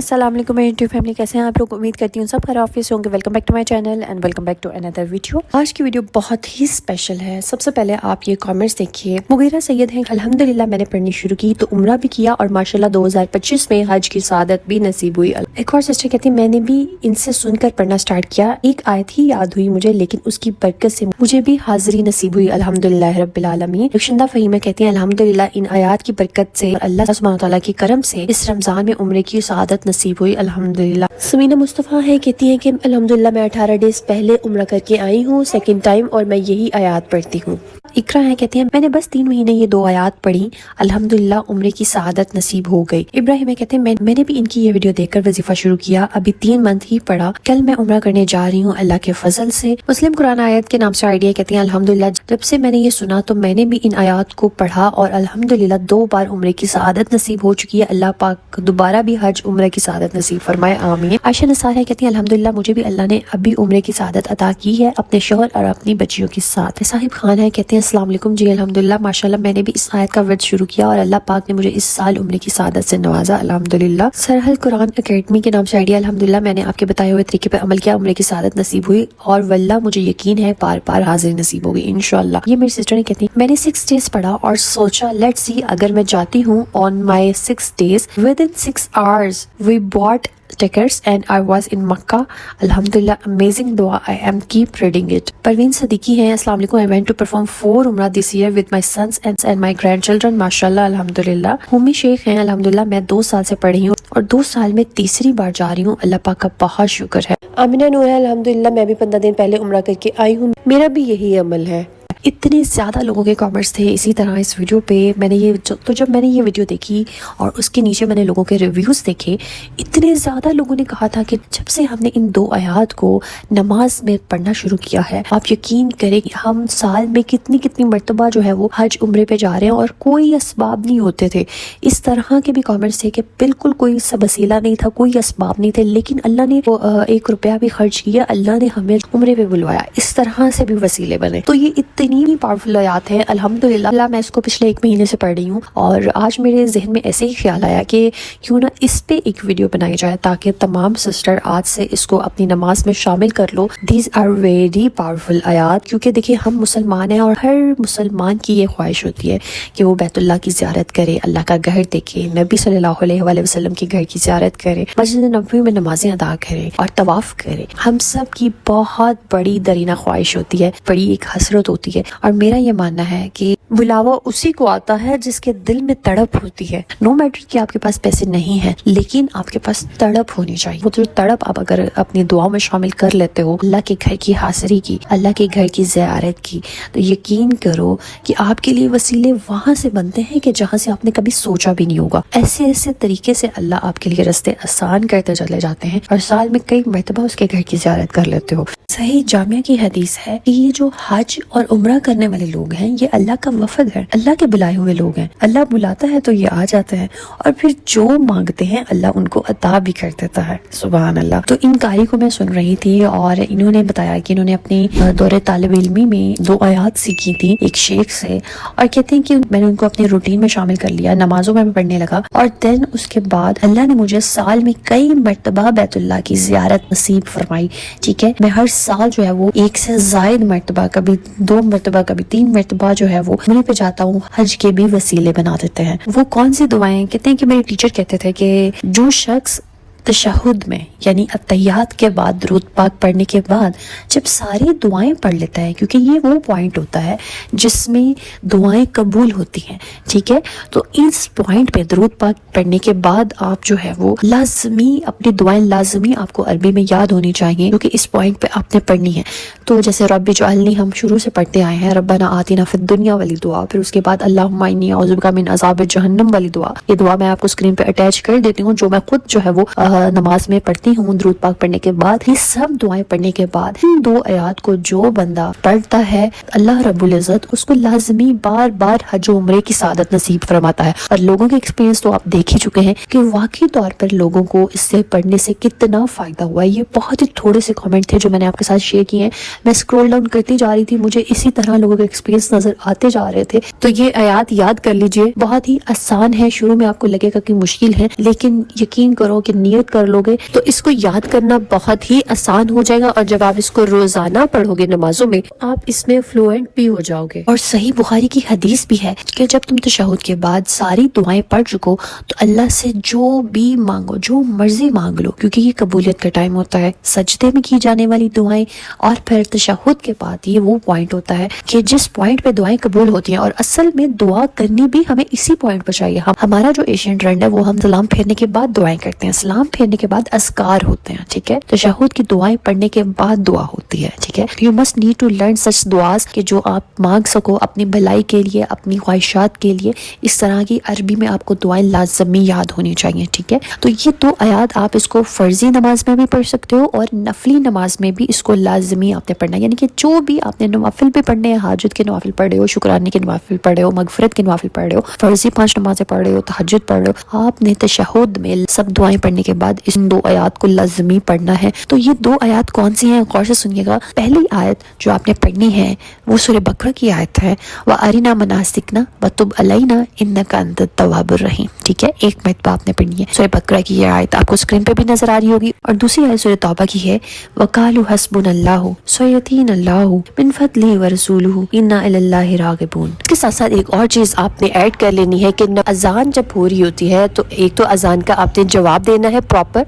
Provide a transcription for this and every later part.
السلام علیکم میری یوٹیوب فیملی، کیسے ہیں آپ لوگ؟ امید کرتی ہوں سب خیریت سے ہوں گے۔ Welcome back to my channel and welcome back to another video. آج کی ویڈیو بہت ہی اسپیشل ہے۔ سب سے پہلے آپ یہ کامنٹس دیکھیے۔ مغیرہ سید ہیں، الحمدللہ میں نے پڑھنی شروع کی تو عمرہ بھی کیا اور ماشاءاللہ 2025 میں حج کی سعادت بھی نصیب ہوئی۔ ایک اور سسٹر کہتی ہیں میں نے بھی ان سے سن کر پڑھنا سٹارٹ کیا، ایک آیت ہی یاد ہوئی مجھے لیکن اس کی برکت سے مجھے بھی حاضری نصیب ہوئی، الحمدللہ رب العالمین۔ رخشندہ فہیمہ کہتی ہیں الحمدللہ ان آیات کی برکت سے اللہ سبحانہ تعالیٰ کے کرم سے اس رمضان میں عمرے کی سعادت نصیب ہوئی، الحمدللہ۔ سمینہ مصطفیٰ ہے، کہتی ہیں کہ الحمدللہ میں 18 ڈیز پہلے عمرہ کر کے آئی ہوں، سیکنڈ ٹائم، اور میں یہی آیات پڑھتی ہوں۔ اقرا ہے، کہتی ہیں میں نے بس 3 مہینے یہ 2 آیات پڑھی، الحمدللہ عمرے کی سعادت نصیب ہو گئی۔ ابراہیم ہے، کہتے ہیں میں نے بھی ان کی یہ ویڈیو دیکھ کر وظیفہ شروع کیا، ابھی 3 منتھ ہی پڑھا، کل میں عمرہ کرنے جا رہی ہوں اللہ کے فضل سے۔ مسلم قرآن آیت کے نام سے آئیڈیا، کہتی ہیں الحمدللہ جب سے میں نے یہ سنا تو میں نے بھی ان آیات کو پڑھا اور الحمدللہ 2 بار عمرے کی سعادت نصیب ہو چکی ہے، اللہ پاک دوبارہ بھی حج عمرہ کی سعادت نصیب فرمائے، آمین۔ عائشہ نثار ہے، کہتی ہیں الحمدللہ مجھے بھی اللہ نے ابھی عمرے کی سعادت عطا کی ہے اپنے شوہر اور اپنی بچیوں کے ساتھ۔ صاحب خان ہے، کہتے ہیں السلام علیکم جی، الحمدللہ ماشاءاللہ میں نے بھی اس آیت کا ورد شروع کیا اور اللہ پاک نے مجھے اس سال عمرے کی سعادت سے نوازا، الحمدللہ۔ سرحل قرآن اکیڈمی کے نام سے آئیڈیا، الحمدللہ میں نے آپ کے بتائے ہوئے طریقے پر عمل کیا، عمرے کی سعادت نصیب ہوئی اور واللہ مجھے یقین ہے بار بار حاضری نصیب ہوگی انشاءاللہ۔ یہ میری سسٹر نے کہتی ہیں میں نے 6 ڈیز پڑھا اور سوچا لیٹس سی اگر میں جاتی ہوں on my 6 days within 6 hours we bought tickets and I was in Makkah, alhamdulillah amazing dua, I am keep reading it۔ Parveen Siddiqui ہیں، السلام علیکم، I went to perform 4 عمرہ this year with my sons and my grandchildren، ماشاءاللہ الحمدللہ۔ ہومی شیخ ہیں، الحمدللہ میں 2 سال سے پڑھ رہی ہوں اور 2 سال میں تیسری بار جا رہی ہوں، اللہ پاک کا بہت شکر ہے۔ آمینہ نور ہے، الحمدللہ میں بھی 15 دن پہلے عمرہ کر کے آئی ہوں، میرا بھی یہی عمل ہے۔ اتنے زیادہ لوگوں کے کامنٹس تھے اسی طرح اس ویڈیو پہ، جب میں نے یہ ویڈیو دیکھی اور اس کے نیچے میں نے لوگوں کے ریویوز دیکھے، اتنے زیادہ لوگوں نے کہا تھا کہ جب سے ہم نے ان 2 آیات کو نماز میں پڑھنا شروع کیا ہے، آپ یقین کریں کہ ہم سال میں کتنی مرتبہ جو ہے وہ حج عمرے پہ جا رہے ہیں اور کوئی اسباب نہیں ہوتے تھے۔ اس طرح کے بھی کامنٹس تھے کہ بالکل کوئی وسیلہ نہیں تھا، کوئی اسباب نہیں تھے، لیکن اللہ نے 1 روپیہ بھی خرچ کیا، اللہ نے ہمیں عمرے پہ بلوایا، اس طرح سے بھی وسیلے بنے۔ تو یہ اتنی پاورفل آیات ہیں، الحمدللہ میں اس کو پچھلے 1 مہینے سے پڑھ رہی ہوں اور آج میرے ذہن میں ایسے ہی خیال آیا کہ کیوں نہ اس پہ ایک ویڈیو بنائی جائے تاکہ تمام سسٹر آج سے اس کو اپنی نماز میں شامل کر لو۔ دیز آر ویری پاورفل آیات، کیونکہ دیکھیں ہم مسلمان ہیں اور ہر مسلمان کی یہ خواہش ہوتی ہے کہ وہ بیت اللہ کی زیارت کرے، اللہ کا گھر دیکھے، نبی صلی اللہ علیہ وآلہ وسلم کے گھر کی زیارت کرے، مسجد نبوی میں نمازیں ادا کرے اور طواف کرے۔ ہم سب کی بہت بڑی درینہ خواہش ہوتی ہے، بڑی ایک حسرت ہوتی ہے، اور میرا یہ ماننا ہے کہ بلاوا اسی کو آتا ہے جس کے دل میں تڑپ ہوتی ہے۔ نو میٹر کہ آپ کے پاس پیسے نہیں ہیں لیکن آپ کے پاس تڑپ ہونی چاہیے، وہ جو تڑپ آپ اگر اپنی دعاؤں میں شامل کر لیتے ہو، اللہ کے گھر کی حاضری کی، اللہ کے گھر کی زیارت کی، تو یقین کرو کہ آپ کے لیے وسیلے وہاں سے بنتے ہیں کہ جہاں سے آپ نے کبھی سوچا بھی نہیں ہوگا۔ ایسے طریقے سے اللہ آپ کے لیے راستے آسان کرتے چلے جاتے ہیں اور سال میں کئی مرتبہ اس کے گھر کی زیارت کر لیتے ہو۔ صحیح جامعہ کی حدیث ہے کہ یہ جو حج اور عمرہ کرنے والے لوگ ہیں یہ اللہ کا وفد ہے، اللہ کے بلائے ہوئے لوگ ہیں، اللہ بلاتا ہے تو یہ آ جاتے ہیں اور پھر جو مانگتے ہیں اللہ ان کو عطا بھی کر دیتا ہے، سبحان اللہ۔ تو ان قاری کو میں سن رہی تھی اور انہوں نے بتایا کہ انہوں نے اپنی دور طالب علمی میں 2 آیات سیکھی تھی ایک شیخ سے، اور کہتے ہیں کہ میں نے ان کو اپنے روٹین میں شامل کر لیا، نمازوں میں پڑھنے لگا اور دین اس کے بعد اللہ نے مجھے سال میں کئی مرتبہ بیت اللہ کی زیارت نصیب فرمائی، ٹھیک ہے۔ میں ہر سال جو ہے وہ 1 سے زائد مرتبہ، کبھی 2 مرتبہ، کبھی 3 مرتبہ جو ہے وہ عمرے پہ جاتا ہوں، حج کے بھی وسیلے بنا دیتے ہیں۔ وہ کون سی دعائیں؟ کہتے ہیں کہ میرے ٹیچر کہتے تھے کہ جو شخص تشہد میں یعنی اتحیات کے بعد درود پاک پڑھنے کے بعد جب ساری دعائیں پڑھ لیتا ہے، کیونکہ یہ وہ پوائنٹ ہوتا ہے جس میں دعائیں قبول ہوتی ہیں، ٹھیک ہے، تو اس پوائنٹ پہ درود پاک پڑھنے کے بعد آپ جو ہے وہ لازمی اپنی دعائیں لازمی آپ کو عربی میں یاد ہونی چاہیے، کیونکہ اس پوائنٹ پہ آپ نے پڑھنی ہے۔ تو جیسے رب اجعلنی ہم شروع سے پڑھتے آئے ہیں، ربنا آتنا فی الدنیا والی دعا، پھر اس کے بعد اللہم انی اعوذ بک من عذاب جہنم والی دعا، یہ دعا میں آپ کو اسکرین پہ اٹیچ کر دیتی ہوں، جو میں خود جو ہے وہ نماز میں پڑھتی ہوں درود پاک پڑھنے کے بعد۔ یہ سب دعائیں پڑھنے کے بعد ان 2 آیات کو جو بندہ پڑھتا ہے اللہ رب العزت اس کو لازمی بار بار حج و عمرے کی سعادت نصیب فرماتا ہے۔ اور لوگوں کے ایکسپیرینس تو آپ دیکھ ہی چکے ہیں کہ واقعی طور پر لوگوں کو اس سے پڑھنے سے کتنا فائدہ ہوا ہے۔ یہ بہت ہی تھوڑے سے کامنٹ تھے جو میں نے آپ کے ساتھ شیئر کیے ہیں، میں اسکرول ڈاؤن کرتی جا رہی تھی، مجھے اسی طرح لوگوں کے ایکسپیرینس نظر آتے جا رہے تھے۔ تو یہ آیات یاد کر لیجئے، بہت ہی آسان ہے، شروع میں آپ کو لگے گا کہ مشکل ہے لیکن یقین کرو کہ نیئر قبولیت کر لو گے تو اس کو یاد کرنا بہت ہی آسان ہو جائے گا، اور جب آپ اس کو روزانہ پڑھو گے نمازوں میں آپ اس میں فلوئنٹ بھی ہو جاؤ گے۔ اور صحیح بخاری کی حدیث بھی ہے کہ جب تم تشہد کے بعد ساری دعائیں پڑھ چکو تو اللہ سے جو بھی مانگو، جو مرضی مانگ لو، کیونکہ یہ قبولیت کا ٹائم ہوتا ہے، سجدے میں کی جانے والی دعائیں، اور پھر تشہد کے بعد یہ وہ پوائنٹ ہوتا ہے کہ جس پوائنٹ پہ دعائیں قبول ہوتی ہیں، اور اصل میں دعا کرنی بھی ہمیں اسی پوائنٹ پر چاہیے۔ ہمارا جو ایشین ٹرینڈ ہے وہ ہم سلام پھیرنے کے بعد دعائیں کرتے ہیں، سلام پھیرنے کے بعد اذکار ہوتے ہیں، ٹھیک ہے؟ تشہد کی دعائیں پڑھنے کے بعد دعا ہوتی ہے، ٹھیک ہے؟ You must need to learn such دعاز کہ جو آپ مانگ سکو اپنی بھلائی کے لیے، اپنی خواہشات کے لیے۔ اس طرح کی عربی میں آپ کو دعائیں لازمی یاد ہونی چاہیے، ٹھیک ہے؟ تو یہ دو آیات آپ اس کو فرضی نماز میں بھی پڑھ سکتے ہو اور نفلی نماز میں بھی اس کو لازمی آپ نے پڑھنا ہے، یعنی کہ جو بھی آپ نے نوافل بھی پڑھنے ہیں، حاجت کے نوافل پڑھ رہے ہو، شکرانے کے نوافل پڑھ رہے ہو، مغفرت کے نوافل پڑھ رہے ہو، فرضی 5 نمازیں پڑھ رہے ہو، تہجد پڑھ رہے ہو، آپ نے تشہد میں سب دعائیں پڑھنے کے بعد ان 2 آیات کو لازمی پڑھنا ہے۔ تو یہ 2 آیات کون سی ہیں؟ غور سے سنیے گا۔ پہلی آیت جو آپ نے پڑھنی ہے وہ سورہ بقرہ کی آیت ہے، وَأَرِنَا مَنَاسِكْنَا وَتُبْ عَلَيْنَا إِنَّكَ أَنْتَ التَّوَّابُ الرَّحِيمُ، ٹھیک ہے؟ ایک مرتبہ آپ نے پڑھنی ہے۔ سورہ بقرہ کی یہ آیت آپ کو اسکرین پہ بھی نظر آ رہی ہوگی، اور دوسری آیت سورہ توبہ کی ہے، وَقَالُوا حَسْبُنَا اللَّهُ سَيُؤْتِينَا اللَّهُ مِنْ فَضْلِهِ وَرَسُولُهُ إِنَّا إِلَى اللَّهِ رَاغِبُونَ۔ اس کے ساتھ ساتھ ایک اور چیز آپ نے ایڈ کر لینی ہے کہ اذان جب ہو رہی ہوتی ہے تو ایک تو اذان کا آپ نے جواب دینا ہے پراپر،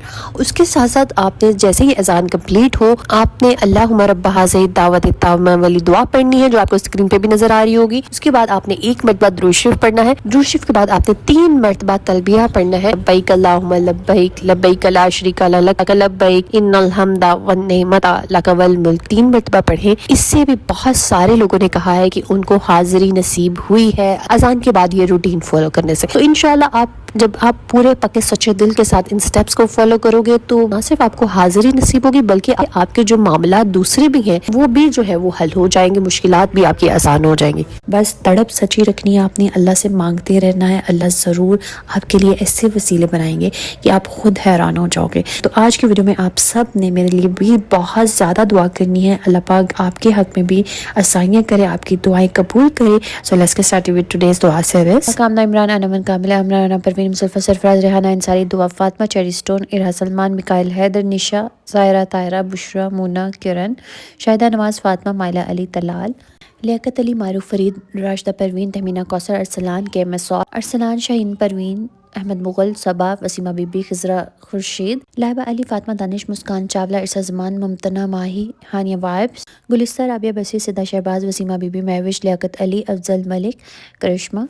اس کے ساتھ ساتھ آپ نے جیسے ہی اذان کمپلیٹ ہو آپ نے اللہم رب هذه الدعوۃ التامہ والی دعا پڑھنی ہے جو آپ کو اسکرین پہ بھی نظر آ رہی ہوگی۔ اس کے بعد آپ نے 1 مرتبہ درود شریف پڑھنا ہے، درود شریف کے بعد آپ نے 3 مرتبہ تلبیہ پڑھنا ہے، لبیک اللہم لبیک لبیک لا شریک لک لبیک ان الحمد والنعمت لک والملک، 3 مرتبہ پڑھیں۔ اس سے بھی بہت سارے لوگوں نے کہا ہے کہ ان کو حاضری نصیب ہوئی ہے اذان کے بعد یہ روٹین فالو کرنے سے۔ تو انشاءاللہ آپ جب آپ پورے پکے سچے دل کے ساتھ ان سٹیپس کو فالو کرو گے تو نہ صرف آپ کو حاضری نصیب ہوگی بلکہ آپ کے جو معاملات دوسرے بھی ہیں وہ بھی جو ہے وہ حل ہو جائیں گے، مشکلات بھی آپ کی آسان ہو جائیں گی۔ بس تڑپ سچی رکھنی ہے، آپ نے اللہ سے مانگتے رہنا ہے، اللہ ضرور آپ کے لیے ایسے وسیلے بنائیں گے کہ آپ خود حیران ہو جاؤ گے۔ تو آج کی ویڈیو میں آپ سب نے میرے لیے بھی بہت زیادہ دعا کرنی ہے، اللہ پاک آپ کے حق میں بھی آسانیاں کرے، آپ کی دعائیں قبول کرے۔ So let's get started with today's دعا series. Kamna Imran Anman Kamla Imran Parveen Mustafa Sarfaraz Rehana Ansari, Dua Fatima Cherry Stone, Arha Salman, Mikail Haider, Nisha, Zahira, Tahira, بشرا، مونا، کرن، شاہدہ نواز، فاطمہ، مائلہ علی، طلال، لیاقت علی، معروف فرید، راشدہ پروین، تہمینہ کوثر، ارسلان، کے ایم ایس اور، ارسلان، شاہین پروین، احمد مغل، صبا، وسیمہ بی بی، خضرہ خورشید، لائبہ علی، فاطمہ دانش، مسکان چاولہ، ارسا زمان، ممتنہ ماہی، ہانیہ وائبس، گلستہ، رابعہ بصیر، صدا شہباز، وسیمہ بی بی، مہوش، لیاقت علی، افضل ملک، کرشمہ۔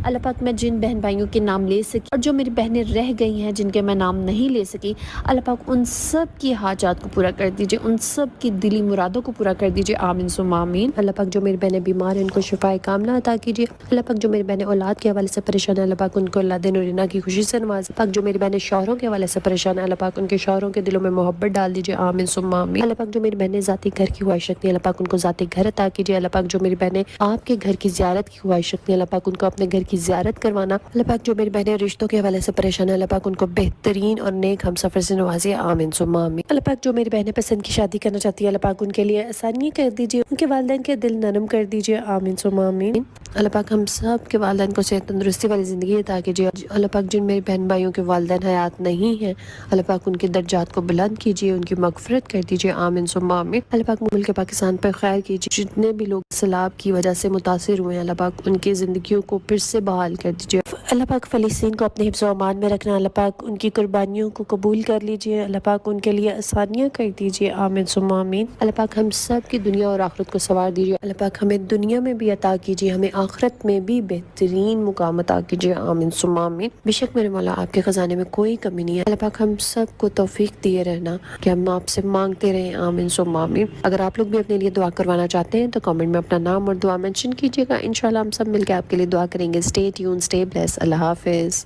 اللہ پاک میں جن بہن بھائیوں کے نام لے سکی اور جو میری بہنیں رہ گئی ہیں جن کے میں نام نہیں لے سکی، اللہ پاک ان سب کی حاجات کو پورا کر دیجئے، ان سب کی دلی مرادوں کو پورا کر دیجئے، آمین ثم آمین۔ اللہ پاک جو میری بہنیں بیمار ہیں ان کو شفائے کاملہ عطا کیجئے، اللہ پاک جو میری بہنیں اولاد کے حوالے سے پریشان ہیں اللہ پاک ان کو اولاد نورینہ کی خوشی سے نوازے، پاک جو میری بہنیں شوہروں کے حوالے سے پریشان ہیں اللہ پاک ان کے شوہروں کے دلوں میں محبت ڈال دیجئے، آمین ثم آمین۔ اللہ پاک جو میری بہنیں ذاتی گھر کی خواہش رکھتی ہیں اللہ پاک ان کو ذاتی گھر عطا کیجئے، اللہ پاک جو میری بہنیں آپ کے گھر کی زیارت کی خواہش رکھتی ہیں اللہ پاک ان کو اپنے گھر کی زیارت کروانا، اللہ پاک جو میری بہنیں رشتوں کے حوالے سے پریشان ہیں اللہ پاک ان کو بہترین اور نیک ہم سفر سے نوازے، آمین ثم آمین۔ اللہ پاک جو میری بہنیں پسند کی شادی کرنا چاہتی ہے اللہ پاک ان کے لیے آسانیاں کر دیجئے، ان کے والدین کے دل نرم کر دیجئے، آمین ثم آمین۔ اللہ پاک ہم سب کے والدین کو صحت تندرستی والی زندگی عطا کیجئے، اللہ پاک جن میری بہن بھائیوں کے والدین حیات نہیں ہیں اللہ پاک ان کے درجات کو بلند کیجئے، ان کی مغفرت کر دیجئے، آمین ثم آمین۔ اللہ پاک ملک پاکستان پر خیر کیجئے، جتنے بھی لوگ سیلاب کی وجہ سے متاثر ہوئے ہیں اللہ پاک ان کی زندگیوں کو پھر سے بحال کر دیجئے، اللہ پاک فلسطین کو اپنے حفظ و امان میں رکھنا، اللہ پاک ان کی قربانیوں کو قبول کر لیجئے، اللہ پاک ان کے لیے آسانیاں کر دیجئے، آمین ثم آمین۔ اللہ پاک ہم سب کی دنیا اور آخرت کو سنوار دیجئے، اللہ پاک ہمیں دنیا میں بھی عطا کیجئے، ہمیں آخرت میں بھی بہترین مقام عطا کیجئے، آمین ثم آمین۔ بے شک میرے مولا آپ کے خزانے میں کوئی کمی نہیں ہے، اللہ پاک ہم سب کو توفیق دیے رہنا کہ ہم آپ سے مانگتے رہیں، آمین ثم آمین۔ اگر آپ لوگ بھی اپنے لیے دعا کروانا چاہتے ہیں تو کامنٹ میں اپنا نام اور دعا مینشن کیجئے گا، انشاءاللہ ہم سب مل کے آپ کے لیے دعا کریں گے۔ اسٹے ٹیون، اسٹے بلیس، اللہ حافظ۔